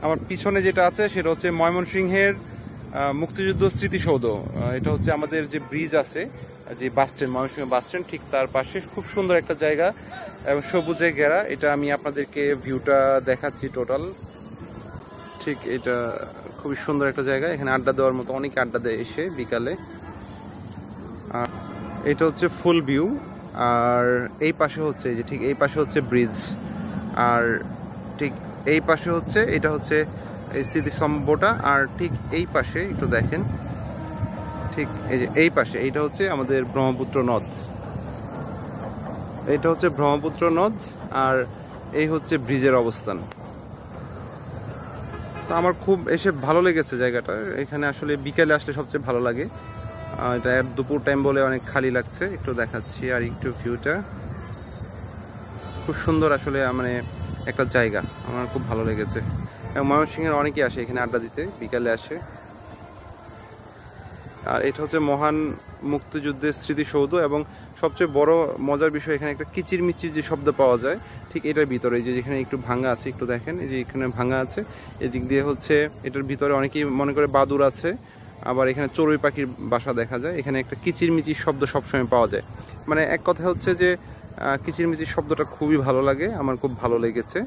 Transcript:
আমার পিছনে যেটা আছে সেটা হচ্ছে ময়মনসিংহের মুক্তিযুদ্ধ স্মৃতিসৌধ। এটা হচ্ছে আমাদের যে ব্রিজ আছে, যে bus stand, Mymensingh bus stand, ঠিক তার পাশে খুব সুন্দর একটা জায়গা এবং সবুজে ঘেরা। এটা আমি আপনাদেরকে ভিউটা দেখাচ্ছি টোটাল। ঠিক এটা খুবই সুন্দর একটা জায়গা, এখানে আড্ডা দেওয়ার মতো, অনেকে আড্ডা দেয় এসে বিকালে। আর এটা হচ্ছে ফুল ভিউ। আর এই পাশে হচ্ছে যে ঠিক এই পাশে হচ্ছে ব্রিজ, আর ঠিক এই পাশে হচ্ছে এটা হচ্ছে স্মৃতিস্তম্ভটা। আর ঠিক এই পাশে একটু দেখেন, ঠিক এই যে এই পাশে এইটা হচ্ছে আমাদের ব্রহ্মপুত্র নদ। এটা হচ্ছে ব্রহ্মপুত্র নদ আর এই হচ্ছে ব্রিজের অবস্থান। তো আমার খুব এসে ভালো লেগেছে জায়গাটা। এখানে আসলে বিকেলে আসলে সবচেয়ে ভালো লাগে। এটা দুপুর টাইম বলে অনেক খালি লাগছে। একটু দেখাচ্ছি আর একটু ভিউটা, খুব সুন্দর আসলে, মানে একটা জায়গা আমার খুব ভালো লেগেছে। এবং ময়মনসিংহের অনেকেই আসে এখানে আড্ডা দিতে, বিকালে আসে। আর এটা হচ্ছে মহান মুক্তিযুদ্ধের স্মৃতিসৌধ এবং সবচেয়ে বড় মজার বিষয়, এখানে একটা কিচিরমিচির যে শব্দ পাওয়া যায় ঠিক এটার ভিতরে, যে যেখানে একটু ভাঙা আছে, একটু দেখেন এই যে এখানে ভাঙা আছে, এদিক দিয়ে হচ্ছে এটার ভিতরে অনেকেই মনে করে বাদুড় আছে, আবার এখানে চড়ুই পাখির বাসা দেখা যায়। এখানে একটা কিচিরমিচির শব্দ সবসময় পাওয়া যায়। মানে এক কথা হচ্ছে যে কিচিরমিচির শব্দটা খুবই ভালো লাগে, আমার খুব ভালো লেগেছে।